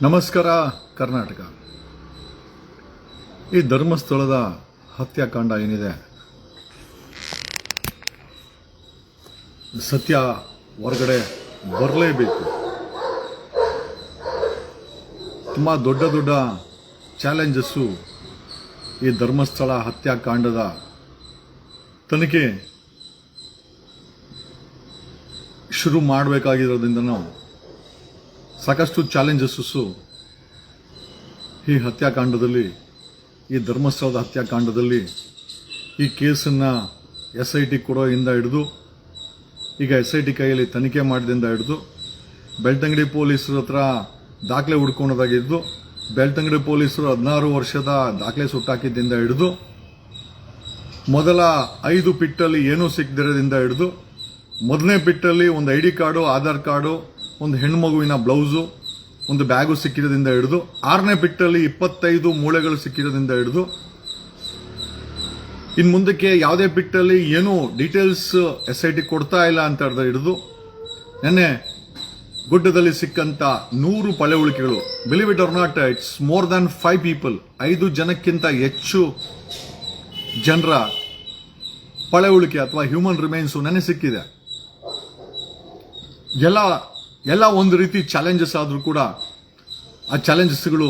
ನಮಸ್ಕಾರ ಕರ್ನಾಟಕ. ಈ ಧರ್ಮಸ್ಥಳದ ಹತ್ಯಾಕಾಂಡ ಏನಿದೆ, ಸತ್ಯ ಹೊರಗಡೆ ಬರಲೇಬೇಕು. ತುಂಬ ದೊಡ್ಡ ದೊಡ್ಡ ಚಾಲೆಂಜಸ್ಸು ಈ ಧರ್ಮಸ್ಥಳ ಹತ್ಯಾಕಾಂಡದ ತನಿಖೆ ಶುರು ಮಾಡಬೇಕಾಗಿರೋದ್ರಿಂದ ನಾವು ಸಾಕಷ್ಟು ಚಾಲೆಂಜಸ್ಸು ಈ ಹತ್ಯಾಕಾಂಡದಲ್ಲಿ, ಈ ಧರ್ಮಸ್ಥಳದ ಹತ್ಯಾಕಾಂಡದಲ್ಲಿ ಈ ಕೇಸನ್ನು SIT ಕೊಡೋಯಿಂದ ಹಿಡಿದು, ಈಗ SIT ಕೈಯಲ್ಲಿ ತನಿಖೆ ಮಾಡಿದಿಂದ ಹಿಡಿದು, ಬೆಳ್ತಂಗಡಿ ಪೊಲೀಸರ ಹತ್ರ ದಾಖಲೆ ಹುಡ್ಕೊಳೋದಾಗಿದ್ದು, ಬೆಳ್ತಂಗಡಿ ಪೊಲೀಸರು 16 ವರ್ಷದ ದಾಖಲೆ ಸುಟ್ಟಾಕಿದ್ದರಿಂದ ಹಿಡಿದು, ಮೊದಲ 5 ಪಿಟ್ಟಲ್ಲಿ ಏನೂ ಸಿಕ್ಕದಿರೋದ್ರಿಂದ ಹಿಡಿದು, ಮೊದಲನೇ ಪಿಟ್ಟಲ್ಲಿ ಒಂದು ID ಕಾರ್ಡು, ಆಧಾರ್ ಕಾರ್ಡು, ಒಂದು ಹೆಣ್ಮಗುವಿನ ಬ್ಲೌಸು, ಒಂದು ಬ್ಯಾಗು ಸಿಕ್ಕಿರೋದ್ರಿಂದ ಹಿಡಿದು, 6ನೇ ಪಿಟ್ಟಲ್ಲಿ 25 ಮೂಳೆಗಳು ಸಿಕ್ಕಿರೋದ್ರಿಂದ ಹಿಡಿದು, ಇನ್ನು ಮುಂದಕ್ಕೆ ಯಾವುದೇ ಪಿಟ್ಟಲ್ಲಿ ಏನೂ ಡೀಟೇಲ್ಸ್ SIT ಕೊಡ್ತಾ ಇಲ್ಲ ಅಂತ ಹಿಡಿದು, ನೆನ್ನೆ ಗುಡ್ಡದಲ್ಲಿ ಸಿಕ್ಕಂತ 100 ಪಳೆಯುಳಿಕೆಗಳು, believe it or not, it's more than 5 people, 5 ಜನಕ್ಕಿಂತ ಹೆಚ್ಚು ಜನರ ಪಳೆಯುಳಿಕೆ ಅಥವಾ ಹ್ಯೂಮನ್ ರಿಮೈನ್ಸು ನೆನ್ನೆ ಸಿಕ್ಕಿದೆ. ಎಲ್ಲ ಒಂದು ರೀತಿ ಚಾಲೆಂಜಸ್ ಆದರೂ ಕೂಡ ಆ ಚಾಲೆಂಜಸ್ಗಳು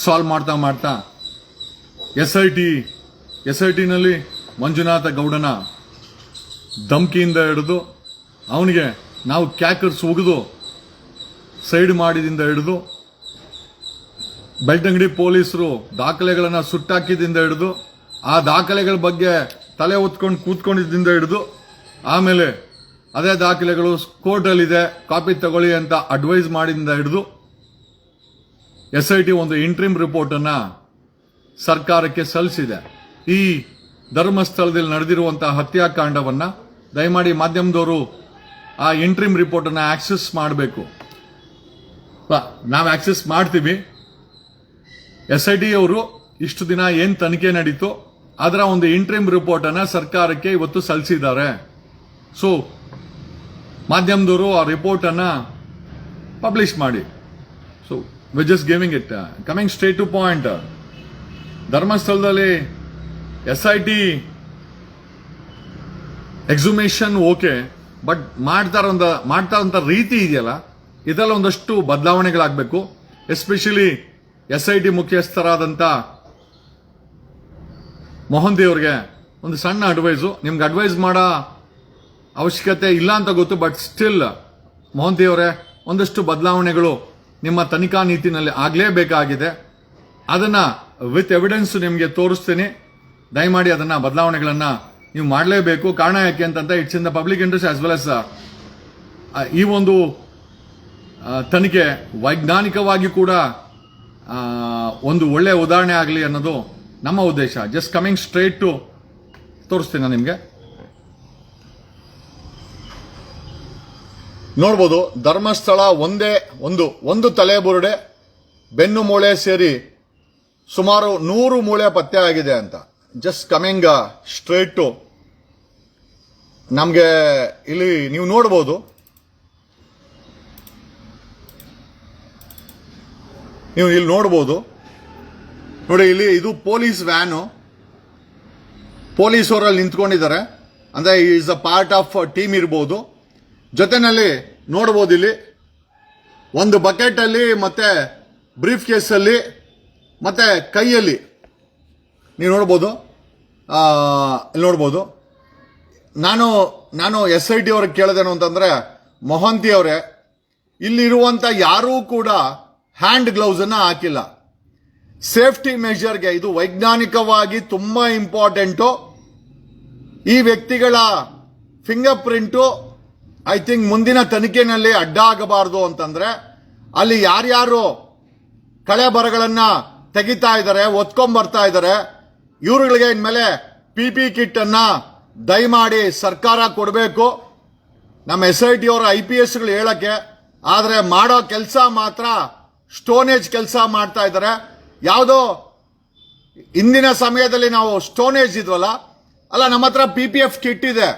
ಸಾಲ್ವ್ ಮಾಡ್ತಾ SITನಲ್ಲಿ ಮಂಜುನಾಥ ಗೌಡನ ಧಮ್ಕಿಯಿಂದ ಹಿಡಿದು, ಅವನಿಗೆ ನಾವು ಕ್ಯಾಕರ್ಸ್ ಒಗೆದು ಸೈಡ್ ಮಾಡಿದಿಂದ ಹಿಡಿದು, ಬೆಳ್ತಂಗಡಿ ಪೊಲೀಸರು ದಾಖಲೆಗಳನ್ನು ಸುಟ್ಟಾಕಿದಿಂದ ಹಿಡಿದು, ಆ ದಾಖಲೆಗಳ ಬಗ್ಗೆ ತಲೆ ಹೊತ್ಕೊಂಡು ಕೂತ್ಕೊಂಡಿದ್ದರಿಂದ ಹಿಡಿದು, ಆಮೇಲೆ ಅದೇ ದಾಖಲೆಗಳು ಕೋರ್ಟಲ್ಲಿದೆ, ಕಾಪಿ ತಗೊಳ್ಳಿ ಅಂತ ಅಡ್ವೈಸ್ ಮಾಡಿದಿಂದ ಹಿಡಿದು, SIT ಒಂದು ಇಂಟ್ರಿಮ್ ರಿಪೋರ್ಟನ್ನು ಸರ್ಕಾರಕ್ಕೆ ಸಲ್ಲಿಸಿದೆ. ಈ ಧರ್ಮಸ್ಥಳದಲ್ಲಿ ನಡೆದಿರುವಂತಹ ಹತ್ಯಾಕಾಂಡವನ್ನು ದಯಮಾಡಿ ಮಾಧ್ಯಮದವರು ಆ ಇಂಟ್ರಿಮ್ ರಿಪೋರ್ಟನ್ನು ಆಕ್ಸೆಸ್ ಮಾಡಬೇಕು. ನಾವು ಆಕ್ಸೆಸ್ ಮಾಡ್ತೀವಿ. SIT ಅವರು ಇಷ್ಟು ದಿನ ಏನು ತನಿಖೆ ನಡೀತು ಅದರ ಒಂದು ಇಂಟ್ರಿಮ್ ರಿಪೋರ್ಟನ್ನು ಸರ್ಕಾರಕ್ಕೆ ಇವತ್ತು ಸಲ್ಲಿಸಿದ್ದಾರೆ. ಸೊ ಮಾಧ್ಯಮದವರು ಆ ರಿಪೋರ್ಟನ್ನು ಪಬ್ಲಿಷ್ ಮಾಡಿ. So we just giving it, coming straight to point. ಧರ್ಮಸ್ಥಳದಲ್ಲಿ SIT ಎಕ್ಸುಮೇಷನ್ ಓಕೆ, ಬಟ್ ಮಾಡ್ತಾ ಇರೋಂಥ ರೀತಿ ಇದೆಯಲ್ಲ, ಇದೆಲ್ಲ ಒಂದಷ್ಟು ಬದಲಾವಣೆಗಳಾಗಬೇಕು. ಎಸ್ಪೆಷಲಿ SIT ಮುಖ್ಯಸ್ಥರಾದಂಥ ಮೊಹಂತಿ ಅವ್ರಿಗೆ ಒಂದು ಸಣ್ಣ ಅಡ್ವೈಸು. ನಿಮ್ಗೆ ಅಡ್ವೈಸ್ ಮಾಡೋ ಅವಶ್ಯಕತೆ ಇಲ್ಲ ಅಂತ ಗೊತ್ತು, ಬಟ್ ಸ್ಟಿಲ್ ಮೊಹಂತಿ ಅವರೇ, ಒಂದಷ್ಟು ಬದಲಾವಣೆಗಳು ನಿಮ್ಮ ತನಿಖಾ ನೀತಿನಲ್ಲಿ ಆಗಲೇಬೇಕಾಗಿದೆ. ಅದನ್ನ ವಿತ್ ಎವಿಡೆನ್ಸ್ ನಿಮಗೆ ತೋರಿಸ್ತೀನಿ. ದಯಮಾಡಿ ಅದನ್ನ ಬದಲಾವಣೆಗಳನ್ನ ನೀವು ಮಾಡಲೇಬೇಕು. ಕಾರಣ ಯಾಕೆ ಅಂತಂದ್ರೆ it's in the public interest as well as ಈ ಒಂದು ತನಿಖೆ ವೈಜ್ಞಾನಿಕವಾಗಿ ಕೂಡ ಒಂದು ಒಳ್ಳೆಯ ಉದಾಹರಣೆ ಆಗಲಿ ಅನ್ನೋದು ನಮ್ಮ ಉದ್ದೇಶ. ಜಸ್ಟ್ ಕಮಿಂಗ್ ಸ್ಟ್ರೇಟ್ ಟು ತೋರಿಸ್ತೀನಿ ನಿಮಗೆ. ನೋಡ್ಬೋದು, ಧರ್ಮಸ್ಥಳ ಒಂದು ತಲೆಬುರುಡೆ, ಬೆನ್ನು ಮೂಳೆ ಸೇರಿ ಸುಮಾರು 100 ಮೂಳೆ ಪತ್ತೆ ಆಗಿದೆ ಅಂತ. ಜಸ್ಟ್ ಕಮಿಂಗ್ ಸ್ಟ್ರೇಟ್ ಟು ನಮಗೆ ಇಲ್ಲಿ ನೀವು ನೋಡ್ಬೋದು, ನೋಡಿ ಇಲ್ಲಿ ಇದು ಪೊಲೀಸ್ ವ್ಯಾನು, ಪೊಲೀಸವರಲ್ಲಿ ನಿಂತ್ಕೊಂಡಿದ್ದಾರೆ. ಅಂದ್ರೆ is a part of team ಇರ್ಬೋದು. ಜೊತೆನಲ್ಲಿ ನೋಡ್ಬೋದು ಇಲ್ಲಿ ಒಂದು ಬಕೆಟ್ ಅಲ್ಲಿ, ಮತ್ತೆ ಬ್ರೀಫ್ ಕೇಸಲ್ಲಿ, ಮತ್ತೆ ಕೈಯಲ್ಲಿ ನೀವು ನೋಡ್ಬೋದು. ನೋಡ್ಬೋದು, ನಾನು SIT ಅವ್ರಿಗೆ ಕೇಳಿದೇನು ಅಂತಂದ್ರೆ, ಮೊಹಂತಿ ಅವರೇ, ಇಲ್ಲಿರುವಂತ ಯಾರೂ ಕೂಡ ಹ್ಯಾಂಡ್ ಗ್ಲೌಸ್ ಅನ್ನ ಹಾಕಿಲ್ಲ. ಸೇಫ್ಟಿ ಮೆಷರ್ಗೆ ಇದು ವೈಜ್ಞಾನಿಕವಾಗಿ ತುಂಬಾ ಇಂಪಾರ್ಟೆಂಟು. ಈ ವ್ಯಕ್ತಿಗಳ ಫಿಂಗರ್ ಪ್ರಿಂಟು ಐ ಥಿಂಕ್ ಮುಂದಿನ ತನಿಖೆನಲ್ಲಿ ಅಡ್ಡ ಆಗಬಾರದು ಅಂತಂದ್ರೆ, ಅಲ್ಲಿ ಯಾರ್ಯಾರು ಕಳೆ ಬರಗಳನ್ನ ತೆಗಿತಾ ಇದ್ದಾರೆ, ಒತ್ಕೊಂಡ್ಬರ್ತಾ ಇದ್ದಾರೆ, ಇವರುಗಳಿಗೆ ಇನ್ಮೇಲೆ PP ಕಿಟ್ ಅನ್ನ ದಯಮಾಡಿ ಸರ್ಕಾರ ಕೊಡಬೇಕು. ನಮ್ಮ SIT ಅವರ IPSಗಳು ಹೇಳಕ್ಕೆ, ಆದ್ರೆ ಮಾಡೋ ಕೆಲಸ ಮಾತ್ರ ಸ್ಟೋನೇಜ್ ಕೆಲಸ ಮಾಡ್ತಾ ಇದ್ದಾರೆ. ಯಾವುದೋ ಇಂದಿನ ಸಮಯದಲ್ಲಿ ನಾವು ಸ್ಟೋನೇಜ್ ಇದ್ವಲ್ಲ, ಅಲ್ಲ, ನಮ್ಮ ಹತ್ರ PPF ಕಿಟ್ ಇದೆ.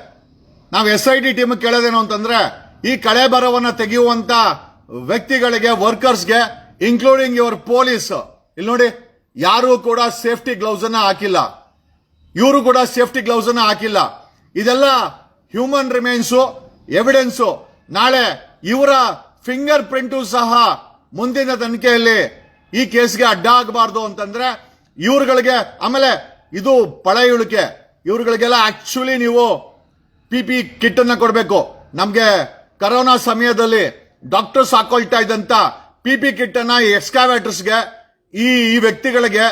ನಾವು SIT ಟೀಮ್ ಕೇಳೋದೇನು ಅಂತಂದ್ರೆ, ಈ ಕಳೆ ಬರವನ್ನ ತೆಗೆಯುವಂತ ವ್ಯಕ್ತಿಗಳಿಗೆ, ವರ್ಕರ್ಸ್ಗೆ, ಇನ್ಕ್ಲೂಡಿಂಗ್ ಯುವರ್ ಪೊಲೀಸ್, ಇಲ್ಲಿ ನೋಡಿ ಯಾರು ಕೂಡ ಸೇಫ್ಟಿ ಗ್ಲೌಸ್ ಅನ್ನ ಹಾಕಿಲ್ಲ, ಇವರು ಕೂಡ ಸೇಫ್ಟಿ ಗ್ಲೌಸ್ ಅನ್ನ ಹಾಕಿಲ್ಲ. ಇದೆಲ್ಲ ಹ್ಯೂಮನ್ ರಿಮೈನ್ಸು, ಎವಿಡೆನ್ಸು. ನಾಳೆ ಇವರ ಫಿಂಗರ್ ಪ್ರಿಂಟು ಸಹ ಮುಂದಿನ ತನಿಖೆಯಲ್ಲಿ ಈ ಕೇಸ್ಗೆ ಅಡ್ಡ ಆಗಬಾರ್ದು ಅಂತಂದ್ರೆ ಇವ್ರುಗಳಿಗೆ, ಆಮೇಲೆ ಇದು ಪಳೆಯುಳಿಕೆ, ಇವ್ರುಗಳಿಗೆಲ್ಲ ಆಕ್ಚುಲಿ ನೀವು PPE ಕಿಟ್ ಅನ್ನ ಕೊಡಬೇಕು. ನಮ್ಗೆ ಕರೋನಾ ಸಮಯದಲ್ಲಿ ಡಾಕ್ಟರ್ಸ್ ಹಾಕೊಳ್ತಾ ಇದ್ದಂತ PPE ಕಿಟ್ ಅನ್ನ ಎಕ್ಸ್ಕಾವೇಟರ್ಸ್ಗೆ, ಈ ವ್ಯಕ್ತಿಗಳಿಗೆ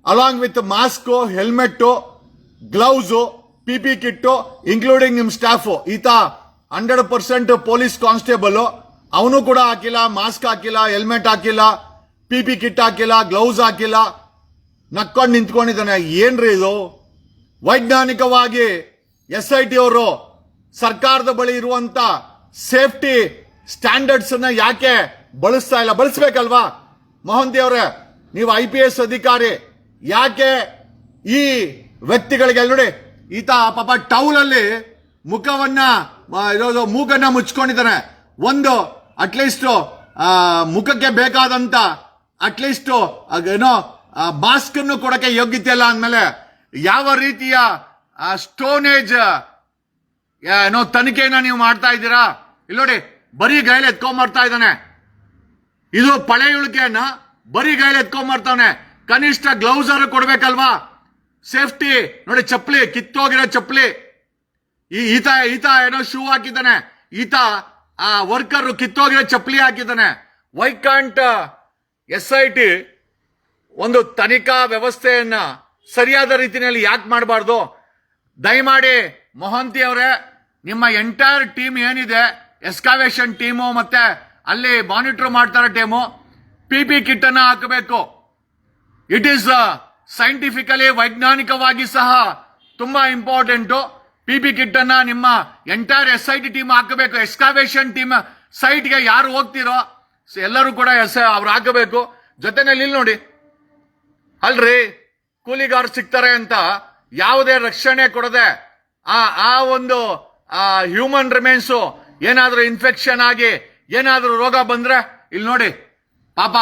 along with mask, helmet, gloves, PPE kit, including ನಿಮ್ ಸ್ಟಾಫ್. ಈತ 100% ಪೊಲೀಸ್ ಕಾನ್ಸ್ಟೇಬಲ್, ಅವನು ಕೂಡ ಹಾಕಿಲ್ಲ, ಮಾಸ್ಕ್ ಹಾಕಿಲ್ಲ, ಹೆಲ್ಮೆಟ್ ಹಾಕಿಲ್ಲ, PPE ಕಿಟ್ ಹಾಕಿಲ್ಲ, ಗ್ಲೌಸ್ ಹಾಕಿಲ್ಲ, ನಕ್ಕೊಂಡು ನಿಂತ್ಕೊಂಡಿದ್ದಾನೆ. ಏನ್ರಿ ಇದು? ವೈಜ್ಞಾನಿಕವಾಗಿ SIT ಅವರು ಸರ್ಕಾರದ ಬಳಿ ಇರುವಂತ ಸೇಫ್ಟಿ ಸ್ಟ್ಯಾಂಡರ್ಡ್ಸ್ ಅನ್ನ ಯಾಕೆ ಬಳಸ್ತಾ ಇಲ್ಲ? ಬಳಸಬೇಕಲ್ವಾ? ಮೋಹಂತಿ ಅವರೇ, ನೀವು IPS ಅಧಿಕಾರಿ, ಯಾಕೆ ಈ ವ್ಯಕ್ತಿಗಳಿಗೆ ನೋಡಿ, ಈತ ಪಾಪ ಟೌಲ್ ಅಲ್ಲಿ ಮುಖವನ್ನ ಇರೋದು, ಮೂಗನ್ನ ಮುಚ್ಕೊಂಡಿದ್ದಾನೆ. ಒಂದು ಅಟ್ಲೀಸ್ಟ್ ಮುಖಕ್ಕೆ ಬೇಕಾದಂತ ಅಟ್ಲೀಸ್ಟ್ ಏನೋ ಮಾಸ್ಕ್ ಅನ್ನು ಕೊಡಕ್ಕೆ ಯೋಗ್ಯತೆ ಇಲ್ಲ ಅಂದ್ಮೇಲೆ ಯಾವ ರೀತಿಯ ಸ್ಟೋನೇಜ್ ಏನೋ ತನಿಖೆಯನ್ನ ನೀವು ಮಾಡ್ತಾ ಇದ್ದೀರಾ? ಇಲ್ಲಿ ನೋಡಿ, ಬರೀ ಗೈಲಿ ಎತ್ಕೊಂಡ್ಬರ್ತಾ ಇದ್ದಾನೆ. ಇದು ಪಳೆಯುಳಿಕೆಯನ್ನ ಬರೀ ಗೈಲಿ ಎತ್ಕೊಂಡ್ಬರ್ತಾನೆ. ಕನಿಷ್ಠ ಗ್ಲೌಸ್ ಆದ್ರೂ ಕೊಡ್ಬೇಕಲ್ವಾ? ಸೇಫ್ಟಿ ನೋಡಿ, ಚಪ್ಪಲಿ, ಕಿತ್ತೋಗಿರೋ ಚಪ್ಪಲಿ. ಈತ ಏನೋ ಶೂ ಹಾಕಿದ್ದಾನೆ, ಈತ ಆ ವರ್ಕರ್ ಕಿತ್ತೋಗಿರೋ ಚಪ್ಪಲಿ ಹಾಕಿದ್ದಾನೆ. ವೈ ಕಾಂಟ್ SIT ಒಂದು ತನಿಖಾ ವ್ಯವಸ್ಥೆಯನ್ನ ಸರಿಯಾದ ರೀತಿಯಲ್ಲಿ ಯಾಕೆ ಮಾಡಬಾರ್ದು? ದಯಮಾಡಿ ಮೊಹಂತಿ ಅವರೇ, ನಿಮ್ಮ ಎಂಟೈರ್ ಟೀಮ್ ಏನಿದೆ, ಎಸ್ಕಾವೇಷನ್ ಟೀಮು ಮತ್ತೆ ಅಲ್ಲಿ ಮಾನಿಟರ್ ಮಾಡ್ತಾರ ಟೀಮು, PPE ಕಿಟ್ ಅನ್ನ ಹಾಕಬೇಕು. ಇಟ್ ಈಸ್ ಸೈಂಟಿಫಿಕಲಿ, ವೈಜ್ಞಾನಿಕವಾಗಿ ಸಹ ತುಂಬಾ ಇಂಪಾರ್ಟೆಂಟ್. PPE ಕಿಟ್ ಅನ್ನ ನಿಮ್ಮ ಎಂಟೈರ್ SIT ಟೀಮ್ ಹಾಕಬೇಕು. ಎಕ್ಸ್ಕಾವೇಷನ್ ಟೀಮ್ ಸೈಟ್ಗೆ ಯಾರು ಹೋಗ್ತಿರೋ ಎಲ್ಲರೂ ಕೂಡ ಅವ್ರು ಹಾಕಬೇಕು. ಜೊತೆನಲ್ಲಿ ಇಲ್ಲಿ ನೋಡಿ, ಅಲ್ರಿ ಕೂಲಿಗಾರ್ ಸಿಗ್ತಾರೆ ಅಂತ ಯಾವುದೇ ರಕ್ಷಣೆ ಕೊಡದೆ ಆ ಒಂದು ಹ್ಯೂಮನ್ ರಿಮೈನ್ಸ್ ಏನಾದ್ರೂ ಇನ್ಫೆಕ್ಷನ್ ಆಗಿ ಏನಾದ್ರೂ ರೋಗ ಬಂದ್ರೆ, ಇಲ್ಲಿ ನೋಡಿ ಪಾಪ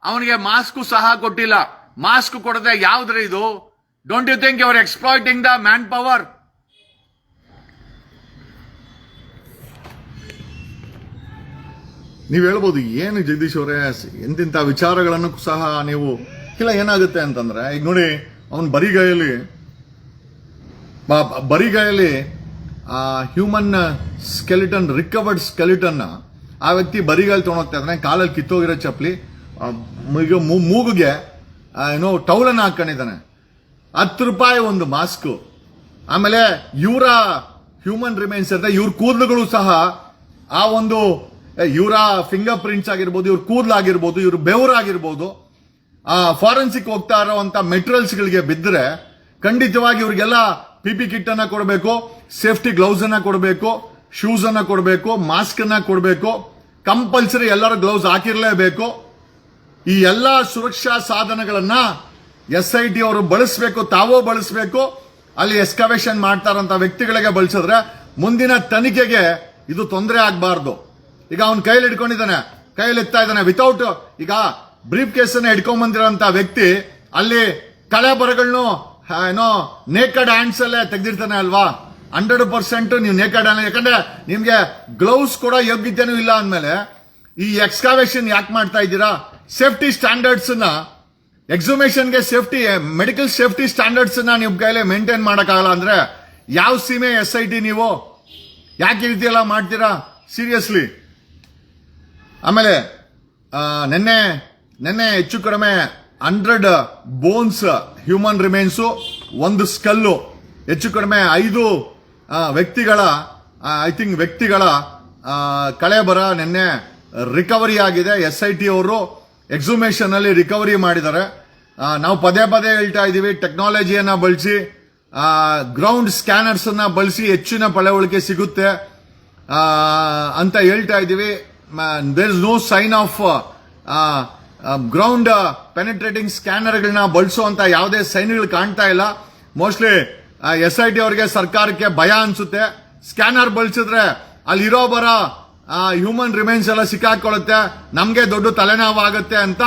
ಅವನಿಗೆ ಮಾಸ್ಕ್ ಸಹ ಕೊಟ್ಟಿಲ್ಲ. ಮಾಸ್ಕ್ ಕೊಡದೆ ಯಾವ್ದ್ರಿ ಇದು? Don't you think your exploiting the manpower? ನೀವು ಹೇಳ್ಬೋದು, ಏನು ಜಗದೀಶ್ ಅವರೇ ಎಂತಿಂತ ವಿಚಾರಗಳನ್ನು ಸಹ ನೀವು ಇಲ್ಲ. ಏನಾಗುತ್ತೆ ಅಂತಂದ್ರೆ, ಈಗ ನೋಡಿ, ಅವನ್ ಬರಿಗೈಯಲ್ಲಿ ಹ್ಯೂಮನ್ ಸ್ಕೆಲಿಟನ್, ರಿಕವರ್ಡ್ ಸ್ಕೆಲಿಟನ್ ಆ ವ್ಯಕ್ತಿ ಬರಿಗೈಲಿ ತೊಗೊಂಡೋಗ್ತಾ ಇದ್ದಾನೆ. ಕಾಲಲ್ಲಿ ಕಿತ್ತೋಗಿರೋ ಚಪ್ಪಲಿ, ಮೂಗುಗೆ ಏನೋ ಟೌಲನ್ನ ಹಾಕೊಂಡಿದ್ದಾನೆ. 10 ರೂಪಾಯಿ ಒಂದು ಮಾಸ್ಕ್. ಆಮೇಲೆ ಇವರ ಹ್ಯೂಮನ್ ರಿಮೈನ್ಸ್ ಅಂತ ಇವ್ರ ಕೂದಲುಗಳು ಸಹ ಆ ಒಂದು ಇವರ ಫಿಂಗರ್ ಪ್ರಿಂಟ್ಸ್ ಆಗಿರ್ಬೋದು, ಇವ್ರ ಕೂದಲಾಗಿರ್ಬೋದು, ಇವ್ರ ಬೆವರಾಗಿರ್ಬೋದು, ಫಾರೆನ್ಸಿಕ್ ಹೋಗ್ತಾ ಇರೋಂತ ಮೆಟೀರಿಯಲ್ಸ್ ಗಳಿಗೆ ಬಿದ್ದರೆ ಖಂಡಿತವಾಗಿ ಇವ್ರಿಗೆಲ್ಲ PPE ಕಿಟ್ ಅನ್ನ ಕೊಡಬೇಕು, ಸೇಫ್ಟಿ ಗ್ಲೌಸ್ ಅನ್ನ ಕೊಡಬೇಕು, ಶೂಸ್ ಅನ್ನ ಕೊಡಬೇಕು, ಮಾಸ್ಕ್ ಅನ್ನ ಕೊಡಬೇಕು. ಕಂಪಲ್ಸರಿ ಎಲ್ಲರೂ ಗ್ಲೌಸ್ ಹಾಕಿರ್ಲೇಬೇಕು. ಈ ಎಲ್ಲಾ ಸುರಕ್ಷಾ ಸಾಧನಗಳನ್ನ SIT ಅವರು ಬಳಸಬೇಕು, ತಾವೋ ಬಳಸಬೇಕು. ಅಲ್ಲಿ ಎಕ್ಸ್ಕವೇಷನ್ ಮಾಡ್ತಾರಂತ ವ್ಯಕ್ತಿಗಳಿಗೆ ಬಳಸಿದ್ರೆ ಮುಂದಿನ ತನಿಖೆಗೆ ಇದು ತೊಂದರೆ ಆಗಬಾರ್ದು. ಈಗ ಅವನ್ ಕೈಲಿ ಹಿಡ್ಕೊಂಡಿದ್ದಾನೆ, ಕೈಲಿ ಎತ್ತಾ ಇದ್ದಾನೆ ವಿತೌಟ್, ಈಗ ಬ್ರೀಫ್ ಕೇಸ್ ಅನ್ನ ಹಿಡ್ಕೊಂಡ್ ಬಂದಿರೋಂತ ವ್ಯಕ್ತಿ ಅಲ್ಲಿ ಕಳೆ ಬರಗಳನ್ನು ಏನೋ ನೇಕಡ್ ಹ್ಯಾಂಡ್ಸ್ ಅಲ್ಲೇ ತೆಗೆದಿರ್ತಾನೆ ಅಲ್ವಾ? 100% ನೀವು ನೇಕಡ್ ಹ್ಯಾಂಡ್, ಯಾಕಂದ್ರೆ ನಿಮ್ಗೆ ಗ್ಲೌಸ್ ಕೂಡ ಯೋಗ್ಯತೆನೂ ಇಲ್ಲ ಅಂದ್ಮೇಲೆ ಈ ಎಕ್ಸ್ಕಾವೇಷನ್ ಯಾಕೆ ಮಾಡ್ತಾ ಇದ್ದೀರಾ? ಸೇಫ್ಟಿ ಸ್ಟ್ಯಾಂಡರ್ಡ್ಸ್ ನ, ಎಕ್ಸುಮೇಷನ್ಗೆ ಸೇಫ್ಟಿ, ಮೆಡಿಕಲ್ ಸೇಫ್ಟಿ ಸ್ಟ್ಯಾಂಡರ್ಡ್ಸ್ ನ ನೀವು ಕೈಲಿ ಮೇಂಟೈನ್ ಮಾಡಕ್ಕಾಗಲ್ಲ ಅಂದ್ರೆ ಯಾವ ಸೀಮೆ SIT ನೀವು ಯಾಕೆ ಈ ರೀತಿ ಎಲ್ಲ ಮಾಡ್ತೀರಾ? ಸೀರಿಯಸ್ಲಿ. ಆಮೇಲೆ ನೆನ್ನೆ ಹೆಚ್ಚು ಕಡಿಮೆ 100 ಬೋನ್ಸ್, ಹ್ಯೂಮನ್ ರಿಮೈನ್ಸ್, ಒಂದು ಸ್ಕಲ್ಲು, ಹೆಚ್ಚು ಕಡಿಮೆ 5 ವ್ಯಕ್ತಿಗಳ ಕಳೆಬರ ನೆನ್ನೆ ರಿಕವರಿ ಆಗಿದೆ. SIT ಅವರು ಎಕ್ಸುಮೇಷನ್ ಅಲ್ಲಿ ರಿಕವರಿ ಮಾಡಿದ್ದಾರೆ. ನಾವು ಪದೇ ಹೇಳ್ತಾ ಇದೀವಿ, ಟೆಕ್ನಾಲಜಿಯನ್ನ ಬಳಸಿ, ಗ್ರೌಂಡ್ ಸ್ಕ್ಯಾನರ್ಸ್ ಅನ್ನ ಬಳಸಿ ಹೆಚ್ಚಿನ ಪಳೆಯುಳಿಕೆ ಸಿಗುತ್ತೆ ಅಂತ ಹೇಳ್ತಾ ಇದೀವಿ. There is no sign of ground penetrating ಸ್ಕ್ಯಾನರ್ಗಳನ್ನ ಬಳಸುವಂತ ಯಾವುದೇ ಸೈನ್ಗಳು ಕಾಣ್ತಾ ಇಲ್ಲ. ಮೋಸ್ಟ್ಲಿ SIT ಅವರಿಗೆ, ಸರ್ಕಾರಕ್ಕೆ ಭಯ ಅನ್ಸುತ್ತೆ. ಸ್ಕ್ಯಾನರ್ ಬಳಸಿದ್ರೆ ಅಲ್ಲಿರೋ ಬರ ಹ್ಯೂಮನ್ ರಿಮೈನ್ಸ್ ಎಲ್ಲ ಸಿಕ್ಕಾಕೊಳ್ಳುತ್ತೆ, ನಮ್ಗೆ ದೊಡ್ಡ ತಲೆನೋವು ಆಗುತ್ತೆ ಅಂತ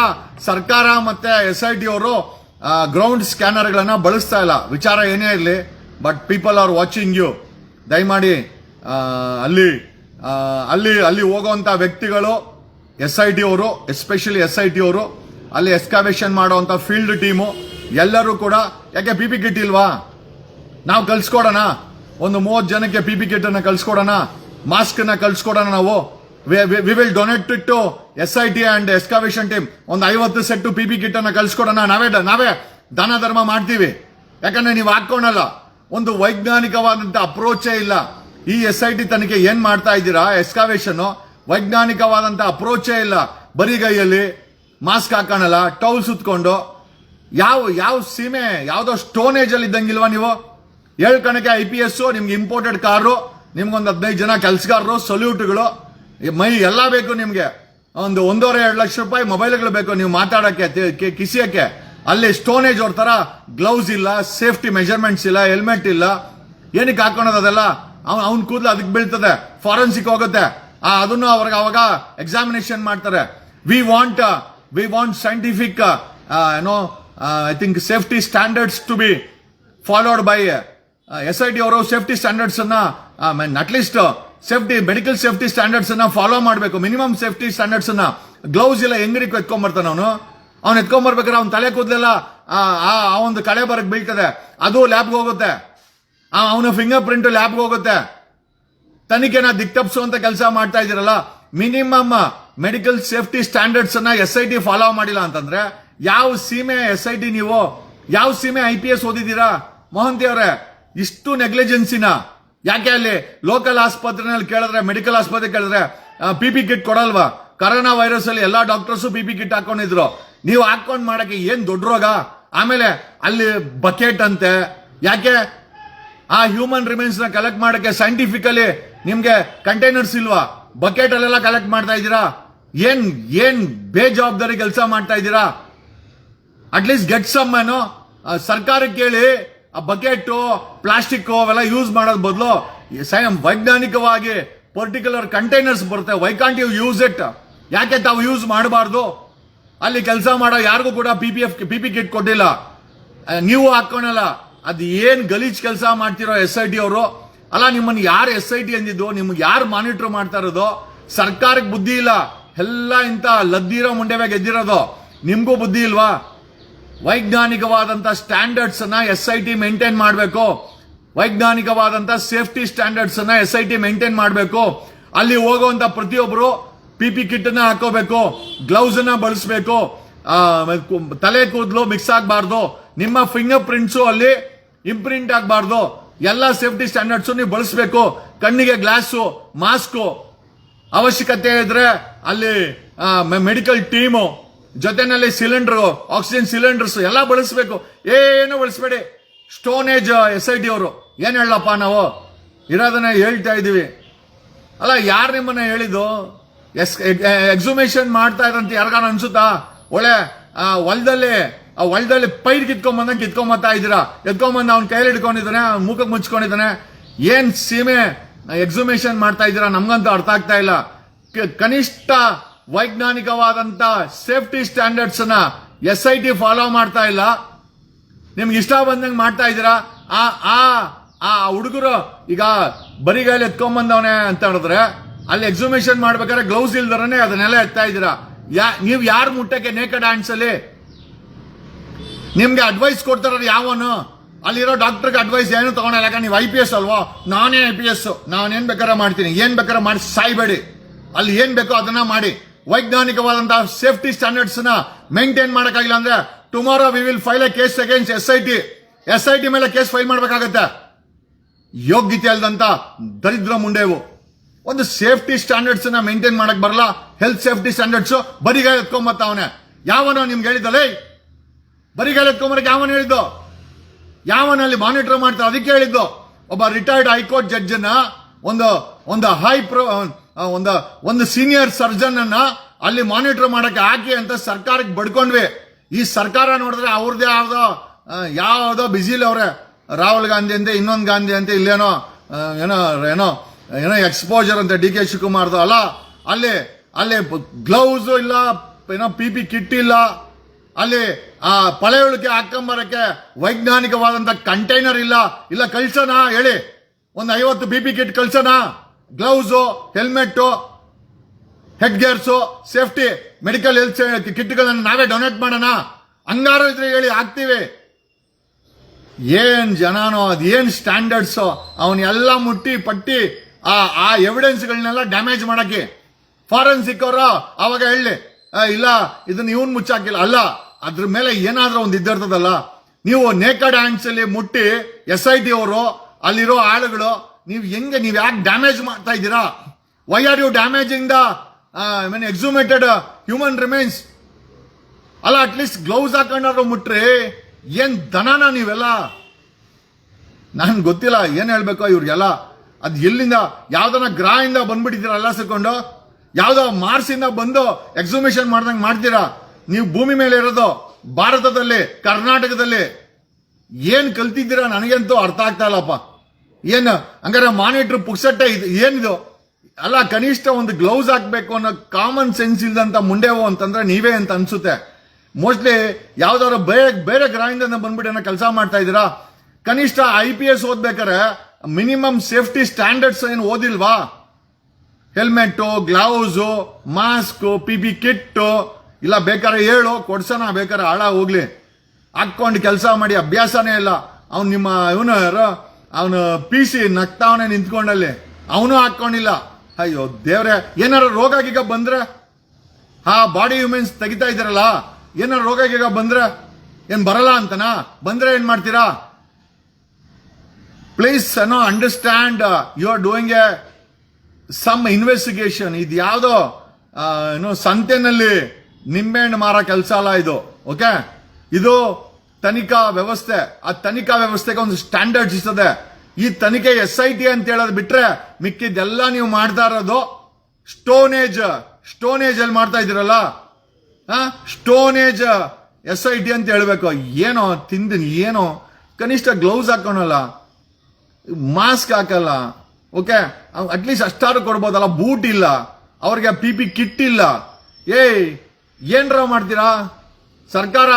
ಸರ್ಕಾರ ಮತ್ತೆ SIT ಅವರು ಗ್ರೌಂಡ್ ಸ್ಕ್ಯಾನರ್ ಗಳನ್ನ ಬಳಸ್ತಾ ಇಲ್ಲ. ವಿಚಾರ ಏನೇ ಇರಲಿ, but people are watching you. ದಯಮಾಡಿ ಅಲ್ಲಿ ಹೋಗುವಂತ ವ್ಯಕ್ತಿಗಳು SIT ಅವರು, ಎಸ್ಪೆಷಲಿ SIT ಅವರು, ಅಲ್ಲಿ ಎಕ್ಸ್ಕಾವೇಷನ್ ಮಾಡುವಂತ ಫೀಲ್ಡ್ ಟೀಮು ಎಲ್ಲರೂ ಕೂಡ, ಯಾಕೆ PP ಕಿಟ್ ಇಲ್ವಾ? ನಾವು ಕಲ್ಸ್ಕೊಡೋಣ, ಒಂದು 30 ಜನಕ್ಕೆ PP ಕಿಟ್ ಅನ್ನ ಕಲ್ಸ್ಕೊಡೋಣ, ಮಾಸ್ಕ್ ನ ಕಲ್ಸ್ಕೊಡೋಣ. ನಾವು we will donate it to SIT and excavation team. ಒಂದು 50 ಸೆಟ್ PP ಕಿಟ್ ಅನ್ನ ಕಲ್ಸ್ಕೊಡೋಣ. ನಾವೇ ದಾನ ಧರ್ಮ ಮಾಡ್ತೀವಿ. ಯಾಕಂದ್ರೆ ನೀವು ಹಾಕೋಣಲ್ಲ, ಒಂದು ವೈಜ್ಞಾನಿಕವಾದಂತ ಅಪ್ರೋಚೇ ಇಲ್ಲ. ಈ SIT ತನಿಖೆ ಏನ್ ಮಾಡ್ತಾ ಇದ್ದೀರಾ, ಎಕ್ಸ್ಕಾವೇಷನ್, ವೈಜ್ಞಾನಿಕವಾದಂತ ಅಪ್ರೋಚೇ ಇಲ್ಲ. ಬರಿಗೈಯಲ್ಲಿ ಮಾಸ್ಕ್ ಹಾಕೋಣಲ್ಲ, ಟೌಲ್ ಸುತ್ಕೊಂಡು, ಯಾವ ಸೀಮೆ, ಯಾವ್ದೋ ಸ್ಟೋನ್ ಏಜ್ ಅಲ್ಲಿ ಇದ್ದಂಗಿಲ್ವಾ ನೀವು? ಕಣಕ್ಕೆ IPS, ನಿಮ್ಗೆ ಇಂಪೋರ್ಟೆಡ್ ಕಾರು, ನಿಮ್ಗೊಂದು 15 ಜನ ಕೆಲಸಗಾರರು, ಸಲ್ಯೂಟ್ಗಳು, ಮೈ ಎಲ್ಲ ಬೇಕು ನಿಮ್ಗೆ. ಒಂದು 1.5-2 ಲಕ್ಷ ರೂಪಾಯಿ ಮೊಬೈಲ್ಗಳು ಬೇಕು ನೀವು ಮಾತಾಡಕ್ಕೆ, ಕಿಸಿಯಕ್ಕೆ. ಅಲ್ಲಿ ಸ್ಟೋನ್ ಏಜ್ ಅವ್ರ ತರ ಗ್ಲೌಸ್ ಇಲ್ಲ, ಸೇಫ್ಟಿ ಮೆಜರ್ಮೆಂಟ್ಸ್ ಇಲ್ಲ, ಹೆಲ್ಮೆಟ್ ಇಲ್ಲ. ಏನಕ್ಕೆ ಹಾಕೋಣದ ಅದೆಲ್ಲ? ಅವ್ನ್ ಕೂದಲು ಅದಕ್ಕೆ ಬೀಳ್ತದೆ, ಫಾರೆನ್ಸಿಕ್ ಹೋಗುತ್ತೆ, ಅದನ್ನು ಅವ್ರಿಗೆ ಅವಾಗ ಎಕ್ಸಾಮಿನೇಷನ್ ಮಾಡ್ತಾರೆ. We want scientific I think safety standards to be followed by SIT ಅವರು. ಸೇಫ್ಟಿ ಸ್ಟ್ಯಾಂಡರ್ಡ್ಸ್ ಅನ್ನ at least safety, medical safety standards ಅನ್ನ ಫಾಲೋ ಮಾಡಬೇಕು. ಮಿನಿಮಮ್ ಸೇಫ್ಟಿ ಸ್ಟ್ಯಾಂಡರ್ಡ್ಸ್ ಅನ್ನ. ಗ್ಲೌಸ್ ಇಲ್ಲ, ಹೆಂಗ್ರಿಕ್ ಎತ್ಕೊಂಡ್ಬರ್ತಾನ ಅವ್ನು ಎತ್ಕೊಂಡ್ಬರ್ಬೇಕಾದ್ರೆ ಅವ್ನ ತಲೆ ಕೂದಲೆಲ್ಲ ಆ ಒಂದು ಕಳೆ ಬರಕ್ ಬೀಳ್ತದೆ, ಅದು ಲ್ಯಾಬ್ಗೆ ಹೋಗುತ್ತೆ. ಅವನ ಫಿಂಗರ್ ಪ್ರಿಂಟ್ ಲ್ಯಾಬ್ಗೆ ಹೋಗುತ್ತೆ. ತನಿಖೆನ ದಿಕ್ತಪ್ಸುವಂತ ಕೆಲಸ ಮಾಡ್ತಾ ಇದ್ದೀರಲ್ಲ. ಮಿನಿಮಮ್ ಮೆಡಿಕಲ್ ಸೇಫ್ಟಿ ಸ್ಟ್ಯಾಂಡರ್ಡ್ಸ್ ಅನ್ನ SIT ಫಾಲೋ ಮಾಡಿಲ್ಲ ಅಂತಂದ್ರೆ ಯಾವ ಸೀಮೆ SIT ನೀವು, ಯಾವ ಸೀಮೆ IPS ಓದಿದ್ದೀರಾ? ಮೊಹಂತಿ ಅವರೇ, ಇಷ್ಟು ನೆಗ್ಲಿಜೆನ್ಸಿನ ಯಾಕೆ? ಅಲ್ಲಿ ಲೋಕಲ್ ಆಸ್ಪತ್ರೆನಲ್ಲಿ ಕೇಳಿದ್ರೆ, ಮೆಡಿಕಲ್ ಆಸ್ಪತ್ರೆ ಕೇಳಿದ್ರೆ PP ಕಿಟ್ ಕೊಡಲ್ವಾ? ಕರೋನಾ ವೈರಸ್ ಅಲ್ಲಿ ಎಲ್ಲಾ ಡಾಕ್ಟರ್ಸ್ PP ಕಿಟ್ ಹಾಕೊಂಡಿದ್ರು. ನೀವು ಹಾಕೊಂಡ್ ಮಾಡಕ್ಕೆ ಏನ್ ದೊಡ್ಡ ರೋಗ? ಆಮೇಲೆ ಅಲ್ಲಿ ಬಕೆಟ್ ಅಂತೆ. ಯಾಕೆ? ಆ ಹ್ಯೂಮನ್ ರಿಮೈನ್ಸ್ ನ ಕಲೆಕ್ಟ್ ಮಾಡಕ್ಕೆ ಸೈಂಟಿಫಿಕಲಿ ನಿಮ್ಗೆ ಕಂಟೈನರ್ಸ್ ಇಲ್ವಾ? ಬಕೆಟ್ ಅಲ್ಲೆಲ್ಲ ಕಲೆಕ್ಟ್ ಮಾಡ್ತಾ ಇದ್ದೀರಾ. ಏನ್ ಬೇಜವಾಬ್ದಾರಿ ಕೆಲಸ ಮಾಡ್ತಾ ಇದ್ದೀರಾ? ಅಟ್ಲೀಸ್ಟ್ ಗೆಟ್ ಸಮ್ ಏನೋ ಸರ್ಕಾರಕ್ಕೆ ಕೇಳಿ, ಆ ಬಕೆಟ್, ಪ್ಲಾಸ್ಟಿಕ್ ಅವೆಲ್ಲ ಯೂಸ್ ಮಾಡೋದ್ ಬದಲು ವೈಜ್ಞಾನಿಕವಾಗಿ ಪರ್ಟಿಕ್ಯುಲರ್ ಕಂಟೈನರ್ಸ್ ಬರುತ್ತೆ. Why can't you use it? ಯಾಕೆ ತಾವು ಯೂಸ್ ಮಾಡಬಾರ್ದು? ಅಲ್ಲಿ ಕೆಲಸ ಮಾಡೋ ಯಾರಿಗೂ ಕೂಡ PP ಕಿಟ್ ಕೊಟ್ಟಿಲ್ಲ, ನೀವು ಹಾಕೋಣಲ್ಲ. ಅದು ಏನ್ ಗಲೀಜ್ ಕೆಲಸ ಮಾಡ್ತಿರೋ SIT ಅವರು. ಅಲ್ಲ, ನಿಮ್ಮನ್ನು ಯಾರು SIT ಅಂದಿದ್ದು? ನಿಮ್ಗೆ ಯಾರು ಮಾನಿಟರ್ ಮಾಡ್ತಾ ಇರೋದು? ಸರ್ಕಾರಕ್ಕೆ ಬುದ್ಧಿ ಇಲ್ಲ, ಎಲ್ಲ ಇಂತ ಲದ್ದಿರೋ ಮುಂಡೆವೆ ಗೆದ್ದಿರೋದು. ನಿಮ್ಗೂ ಬುದ್ಧಿ ಇಲ್ವಾ? ವೈಜ್ಞಾನಿಕವಾದಂತ ಸ್ಟ್ಯಾಂಡರ್ಡ್ಸ್ ಅನ್ನ SIT ಮೇಂಟೈನ್ ಮಾಡಬೇಕು. ವೈಜ್ಞಾನಿಕವಾದಂತ ಸೇಫ್ಟಿ ಸ್ಟ್ಯಾಂಡರ್ಡ್ಸ್ ಅನ್ನ SIT ಮೇಂಟೈನ್ ಮಾಡಬೇಕು. ಅಲ್ಲಿ ಹೋಗುವಂತ ಪ್ರತಿಯೊಬ್ಬರು PP ಕಿಟ್ ಅನ್ನ ಹಾಕೋಬೇಕು, ಗ್ಲೌಸ್ ಅನ್ನ ಬಳಸಬೇಕು, ತಲೆ ಕೂದಲು ಮಿಕ್ಸ್ ಆಗಬಾರ್ದು, ನಿಮ್ಮ ಫಿಂಗರ್ ಪ್ರಿಂಟ್ಸ್ ಅಲ್ಲಿ ಇಂಪ್ರಿಂಟ್ ಆಗಬಾರ್ದು. ಎಲ್ಲ ಸೇಫ್ಟಿ ಸ್ಟ್ಯಾಂಡರ್ಡ್ಸ್ ನೀವು ಬಳಸಬೇಕು. ಕಣ್ಣಿಗೆ ಗ್ಲಾಸು, ಮಾಸ್ಕ್, ಅವಶ್ಯಕತೆ ಇದ್ರೆ ಅಲ್ಲಿ ಮೆಡಿಕಲ್ ಟೀಮು ಜೊತೆನಲ್ಲಿ ಸಿಲಿಂಡರ್, ಆಕ್ಸಿಜನ್ ಸಿಲಿಂಡರ್ಸ್ ಎಲ್ಲ ಬಳಸಬೇಕು. ಏನು ಬಳಸಬೇಡಿ. ಸ್ಟೋನ್ ಏಜ್ SIT ಅವರು. ಏನ್ ಹೇಳಪ್ಪ, ನಾವು ಇರೋದನ್ನ ಹೇಳ್ತಾ ಇದೀವಿ. ಅಲ್ಲ, ಯಾರು ನಿಮ್ಮನ್ನ ಹೇಳಿದ್ದು? ಎಕ್ಸುಮೇಷನ್ ಮಾಡ್ತಾ ಇದ್ರಂತ ಯಾರಿಗಾನ ಅನ್ಸುತ್ತಾ? ಒಳ್ಳೆ ಹೊಲದಲ್ಲಿ ಪೈರ್ ಕಿತ್ಕೊಂಡ್ಬಂದಂಗೆ ಕಿತ್ಕೊಂಬತ್ತಾ ಇದ್ದೀರಾ. ಎತ್ಕೊಂಡ್ಬಂದು ಅವ್ನ ಕೈಯಲ್ಲಿ ಹಿಡ್ಕೊಂಡಿದ್ದಾನೆ, ಮೂಕಕ್ಕೆ ಮುಚ್ಕೊಂಡಿದ್ದಾನೆ. ಏನ್ ಸೀಮೆ ಎಕ್ಸುಮೇಷನ್ ಮಾಡ್ತಾ ಇದ್ದೀರಾ? ನಮ್ಗಂತೂ ಅರ್ಥ ಆಗ್ತಾ ಇಲ್ಲ. ಕನಿಷ್ಠ ವೈಜ್ಞಾನಿಕವಾದಂತ ಸೇಫ್ಟಿ ಸ್ಟ್ಯಾಂಡರ್ಡ್ಸ್ ಅನ್ನ SIT ಫಾಲೋ ಮಾಡ್ತಾ ಇಲ್ಲ. ನಿಮ್ಗೆ ಇಷ್ಟ ಬಂದಂಗೆ ಮಾಡ್ತಾ ಇದ್ದೀರಾ. ಆ ಹುಡುಗರು ಈಗ ಬರಿಗೈಲಿ ಎತ್ಕೊಂಡ್ಬಂದವನೆ ಅಂತ ಹೇಳಿದ್ರೆ, ಅಲ್ಲಿ ಎಕ್ಸುಮೇಷನ್ ಮಾಡ್ಬೇಕಾದ್ರೆ ಗ್ಲೌಸ್ ಇಲ್ದರನೆ ಅದನ್ನೆಲ್ಲ ಎತ್ತಾ ಇದ್ದೀರಾ. ನೀವು ಯಾರು ಮುಟ್ಟಕ್ಕೆ ನೇಕಡ್ ಹ್ಯಾಂಡ್ಸ್ ಅಲ್ಲಿ? ನಿಮ್ಗೆ ಅಡ್ವೈಸ್ ಕೊಡ್ತಾರ ಯಾವನು? ಅಲ್ಲಿರೋ ಡಾಕ್ಟರ್ಗೆ ಅಡ್ವೈಸ್ ಏನು ತಗೊಂಡಲ್ಲ. ಯಾಕಂದ್ರೆ ನೀವು IPS ಅಲ್ವಾ? ನಾನೇ IPS, ನಾನೇನ್ ಬೇಕಾದ್ರೆ ಮಾಡ್ತೀನಿ. ಏನ್ ಬೇಕಾದ್ರೆ ಮಾಡಿ ಸಾಯ್ಬೇಡಿ. ಅಲ್ಲಿ ಏನ್ ಬೇಕೋ ಅದನ್ನ ಮಾಡಿ. ವೈಜ್ಞಾನಿಕವಾದಂತಹ ಸೇಫ್ಟಿ ಸ್ಟ್ಯಾಂಡರ್ಡ್ಸ್ ನ ಮೇಂಟೈನ್ ಮಾಡಕ್ಕಾಗಿಲ್ಲ ಅಂದ್ರೆ tomorrow we will file A case against SIT ಮೇಲೆ ಕೇಸ್ ಫೈಲ್ ಮಾಡಬೇಕಾಗತ್ತೆ. ಯೋಗ್ಯತೆ ಅಲ್ದಂತ ದರಿದ್ರ ಮುಂಡೆವು. ಒಂದು ಸೇಫ್ಟಿ ಸ್ಟ್ಯಾಂಡರ್ಡ್ಸ್ ನ ಮೇಂಟೈನ್ ಮಾಡಕ್ ಬರಲ್ಲ. ಹೆಲ್ತ್ ಸೇಫ್ಟಿ ಸ್ಟ್ಯಾಂಡರ್ಡ್ಸ್ ಬರಿಗಾಲ ಎತ್ಕೊಂಬತ್ತವನೆ. ಯಾವನೋ ನಿಮ್ಗೆ ಹೇಳಿದ್ದಲೇ? ಬರಿಗಾಲ ಎತ್ಕೊಂಬರಕ್ಕೆ ಯಾವನ ಹೇಳಿದ್ದು? ಯಾವನಲ್ಲಿ ಮಾನಿಟರ್ ಮಾಡ್ತಾರೆ ಅದಕ್ಕೆ ಹೇಳಿದ್ದು. ಒಬ್ಬ ರಿಟೈರ್ಡ್ ಹೈಕೋರ್ಟ್ ಜಡ್ಜ್ ಅನ್ನ, ಒಂದು ಸೀನಿಯರ್ ಸರ್ಜನ್ ಅನ್ನ ಅಲ್ಲಿ ಮಾನಿಟರ್ ಮಾಡಕ್ಕೆ ಹಾಕಿ ಅಂತ ಸರ್ಕಾರಕ್ಕೆ ಬಡ್ಕೊಂಡ್ವಿ. ಈ ಸರ್ಕಾರ ನೋಡಿದ್ರೆ ಅವ್ರದೇ ಯಾವ್ದೋ ಬಿಸಿಲ್ ಅವ್ರೆ. ರಾಹುಲ್ ಗಾಂಧಿ ಅಂತೆ, ಇನ್ನೊಂದು ಗಾಂಧಿ ಅಂತೆ, ಇಲ್ಲೇನೋ ಏನೋ ಎಕ್ಸ್ಪೋಜರ್ ಅಂತ ಡಿ ಕೆ ಶಿವಕುಮಾರ್ದು ಅಲ್ಲ, ಅಲ್ಲಿ ಗ್ಲೌಸ್ ಇಲ್ಲ, ಏನೋ ಪಿ ಕಿಟ್ ಇಲ್ಲ, ಅಲ್ಲಿ ಆ ಪಳೆಯುಳಿಕೆ ಹಾಕೊಂಬರಕ್ಕೆ ವೈಜ್ಞಾನಿಕವಾದಂತ ಕಂಟೈನರ್ ಇಲ್ಲ ಕಳ್ಸೋಣ ಹೇಳಿ, ಒಂದು 50 ಪಿ ಕಿಟ್ ಕಳ್ಸೋಣ, gloves, helmet, head gears, safety, medical health ಕಿಟ್ಗಳನ್ನ ನಾವೇ ಡೊನೇಟ್ ಮಾಡೋಣ, ಹಂಗಾರು ಇದ್ರೆ ಹೇಳಿ ಹಾಕ್ತೀವಿ. ಏನ್ ಜನನೋ ಅದೇನ್ ಸ್ಟ್ಯಾಂಡರ್ಡ್ಸ್, ಅವನ್ನೆಲ್ಲ ಮುಟ್ಟಿ ಪಟ್ಟಿ ಆ ಎವಿಡೆನ್ಸ್ಗಳನ್ನೆಲ್ಲ ಡ್ಯಾಮೇಜ್ ಮಾಡಕ್ಕೆ ಫಾರೆನ್ಸಿಕ್ ಅವರು ಅವಾಗ ಹೇಳಿ ಇಲ್ಲ ಇದನ್ನ ಇವನ್ ಮುಚ್ಚಾಕಿಲ್ಲ, ಅಲ್ಲ ಅದ್ರ ಮೇಲೆ ಏನಾದ್ರೂ ಒಂದು ಇದ್ದಿರ್ತದಲ್ಲ. ನೀವು ನೇಕಡ್ ಹ್ಯಾಂಡ್ಸ್ ಅಲ್ಲಿ ಮುಟ್ಟಿ SIT ಅವರು ಅಲ್ಲಿರೋ ಆಳುಗಳು ನೀವು ಯಾಕೆ ಡ್ಯಾಮೇಜ್ ಮಾಡ್ತಾ ಇದ್ದೀರಾ? Why are you damaging the exhumated human remains? ಅಲ್ಲ ಅಟ್ಲೀಸ್ಟ್ ಗ್ಲೌಸ್ ಹಾಕೊಂಡಾದ್ರು ಮುಟ್ರಿ, ಏನ್ ದನನ ನೀವೆಲ್ಲ? ನನ್ ಗೊತ್ತಿಲ್ಲ ಏನ್ ಹೇಳ್ಬೇಕೋ ಇವ್ರಿಗೆಲ್ಲ. ಅದ್ ಎಲ್ಲಿಂದ ಯಾವ್ದನ ಗ್ರಹದಿಂದ ಬಂದ್ಬಿಟ್ಟಿದ್ದೀರಾ ಎಲ್ಲ ಸೇರ್ಕೊಂಡು, ಯಾವ್ದೋ ಮಾರ್ಸಿಂದ ಬಂದು ಎಕ್ಸಿಬಿಷನ್ ಮಾಡ್ದಂಗ್ ಮಾಡ್ತೀರಾ. ನೀವು ಭೂಮಿ ಮೇಲೆ ಇರೋದು ಭಾರತದಲ್ಲಿ, ಕರ್ನಾಟಕದಲ್ಲಿ. ಏನ್ ಕಲ್ತಿದ್ದೀರಾ ನನಗಂತೂ ಅರ್ಥ ಆಗ್ತಾ ಇಲ್ಲಪ್ಪ. ಏನ್ ಹಂಗಾರೆ ಮಾನಿಟ್ರ್ ಪುಕ್ಸಟ್ಟೆ ಏನಿದು? ಅಲ್ಲ ಕನಿಷ್ಠ ಒಂದು ಗ್ಲೌಸ್ ಹಾಕ್ಬೇಕು ಅನ್ನೋ ಕಾಮನ್ ಸೆನ್ಸ್ ಇಲ್ದಂತ ಮುಂಡೆವು ಅಂತಂದ್ರೆ ನೀವೇ ಅಂತ ಅನ್ಸುತ್ತೆ. ಮೋಸ್ಟ್ಲಿ ಯಾವ್ದಾದ್ರು ಬೇರೆ ಗ್ರಹದಿಂದ ಬಂದ್ಬಿಟ್ಟು ಕೆಲಸ ಮಾಡ್ತಾ ಇದ್ದೀರಾ. ಕನಿಷ್ಠ IPS ಓದ್ಬೇಕಾರೆ ಮಿನಿಮಮ್ ಸೇಫ್ಟಿ ಸ್ಟ್ಯಾಂಡರ್ಡ್ಸ್ ಏನು ಓದಿಲ್ವಾ? Helmet, gloves, mask, P kit ಇಲ್ಲ ಬೇಕಾದ್ರೆ ಹೇಳು ಕೊಡ್ಸೋಣ, ಬೇಕಾದ್ರೆ ಹಾಳ ಹೋಗ್ಲಿ, ಹಾಕೊಂಡು ಕೆಲಸ ಮಾಡಿ ಅಭ್ಯಾಸನೇ ಇಲ್ಲ. ಅವ್ನು ನಿಮ್ಮ ಅವನು PC ನಗ್ತಾವನೆ ನಿಂತ್ಕೊಂಡಲ್ಲಿ, ಅವನು ಹಾಕೊಂಡಿಲ್ಲ. ಅಯ್ಯೋ ದೇವ್ರೆ, ಏನಾರ ರೋಗ ಗೀಗ ಬಂದ್ರೆ ಬಾಡಿ ಹ್ಯೂಮನ್ಸ್ ತೆಗಿತಾ ಇದ್ದಾರಲ್ಲ, ಏನಾರ ರೋಗ ಗೀಗ ಬಂದ್ರೆ ಏನ್ ಬರಲ್ಲ ಅಂತನಾ? ಬಂದ್ರೆ ಏನ್ ಮಾಡ್ತೀರಾ? Please understand, you are doing some investigation. ಇದು ಯಾವ್ದೋ ಸಂತೆನಲ್ಲಿ ನಿಂಬೆಹಣ್ಣು ಮಾರೋ ಕೆಲಸ ಅಲ್ಲ ಇದು. ಓಕೆ, ಇದು ತನಿಖಾ ವ್ಯವಸ್ಥೆ. ಆ ತನಿಖಾ ವ್ಯವಸ್ಥೆಗೆ ಒಂದು ಸ್ಟ್ಯಾಂಡರ್ಡ್ಸ್ ಇರ್ತದೆ. ಈ ತನಿಖೆ SIT ಅಂತ ಹೇಳೋದು ಬಿಟ್ರೆ ಮಿಕ್ಕಿದ್ದೆಲ್ಲ ನೀವು ಮಾಡ್ತಾ ಇರೋದು ಸ್ಟೋನೇಜ್ ಅಲ್ಲಿ ಮಾಡ್ತಾ ಇದ್ದೀರಲ್ಲ. ಸ್ಟೋನೇಜ್ SIT ಅಂತ ಹೇಳ್ಬೇಕು. ಏನೋ ತಿಂದಿನಿ, ಏನೋ ಕನಿಷ್ಠ ಗ್ಲೌಸ್ ಹಾಕೋಣಲ್ಲ, ಮಾಸ್ಕ್ ಹಾಕಲ್ಲ. ಓಕೆ, ಅಟ್ಲೀಸ್ಟ್ ಅಷ್ಟಾರು ಕೊಡ್ಬೋದಲ್ಲ. ಬೂಟ್ ಇಲ್ಲ ಅವ್ರಿಗೆ, ಪಿ ಕಿಟ್ ಇಲ್ಲ. ಏನ್ರ ಮಾಡ್ತೀರಾ? ಸರ್ಕಾರ,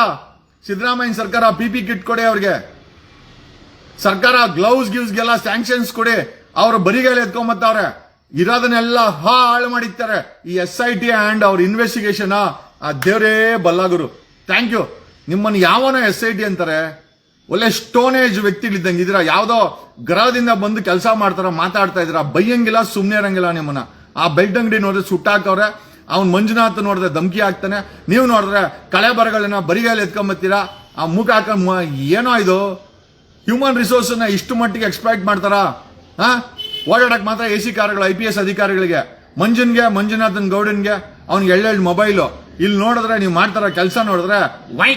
ಸಿದ್ದರಾಮಯ್ಯ ಸರ್ಕಾರ ಪಿ ಕಿಟ್ ಕೊಡಿ ಅವ್ರಿಗೆ. ಸರ್ಕಾರ ಗ್ಲೌಸ್ಗೆಲ್ಲ ಸ್ಯಾಂಕ್ಷನ್ಸ್ ಕೊಡಿ. ಅವ್ರು ಬರಿಗೈಲಿ ಎತ್ಕೊಂಬತ್ತವ್ರೆ, ಇರೋದನ್ನೆಲ್ಲ ಹಾಳು ಮಾಡಿರ್ತಾರೆ. ಈ SIT ಅಂಡ್ ಅವ್ರ ಇನ್ವೆಸ್ಟಿಗೇಷನ್ ಆ ದೇವರೇ ಬಲ್ಲಾಗುರು. Thank you. ನಿಮ್ಮನ್ನು ಯಾವನೋ SIT ಅಂತಾರೆ? ಒಳ್ಳೆ ಸ್ಟೋನೇಜ್ ವ್ಯಕ್ತಿಗಳಿದ್ದಂಗೆ ಇದ್ದೀರಾ. ಯಾವ್ದೋ ಗ್ರಹದಿಂದ ಬಂದು ಕೆಲಸ ಮಾಡ್ತಾರ, ಮಾತಾಡ್ತಾ ಇದ್ದೀರಾ. ಬೈಯಂಗಿಲ್ಲ, ಸುಮ್ನೆ ಇರಂಗಿಲ್ಲ ನಿಮ್ಮನ್ನ. ಆ ಬೆಲ್ಟ್ ಅಂಗಡಿ ನೋಡಿದ್ರೆ ಸುಟ್ಟಾಕವ್ರೆ, ಅವ್ನ್ ಮಂಜುನಾಥ್ ನೋಡಿದ್ರೆ ಧಮ್ಕಿ ಹಾಕ್ತಾನೆ, ನೀವು ನೋಡಿದ್ರೆ ಕಳೆ ಬರಗಳನ್ನ ಬರಿಗೈಲಿ ಎತ್ಕೊಂಬತ್ತೀರಾ. ಆ ಮುಖ ಏನೋ ಇದು ಹ್ಯೂಮನ್ ರಿಸೋರ್ಸ್ ಇಷ್ಟು ಮಟ್ಟಿಗೆ ಎಕ್ಸ್ಪ್ಲಾಯ್ಟ್ ಮಾಡ್ತಾರಾ? ಓಡಾಡಕ್ ಮಾತ್ರ AC ಕಾರ್ಗಳು IPS ಅಧಿಕಾರಿಗಳಿಗೆ. ಮಂಜುನಾಥನ್ ಗೌಡನ್ಗೆ ಅವ್ನಿಗೆ ಎಳ್ಳೆಳ್ಳು ಮೊಬೈಲು. ಇಲ್ಲಿ ನೋಡಿದ್ರೆ ನೀವು ಮಾಡ್ತಾರ ಕೆಲಸ ನೋಡಿದ್ರೆ ವೈ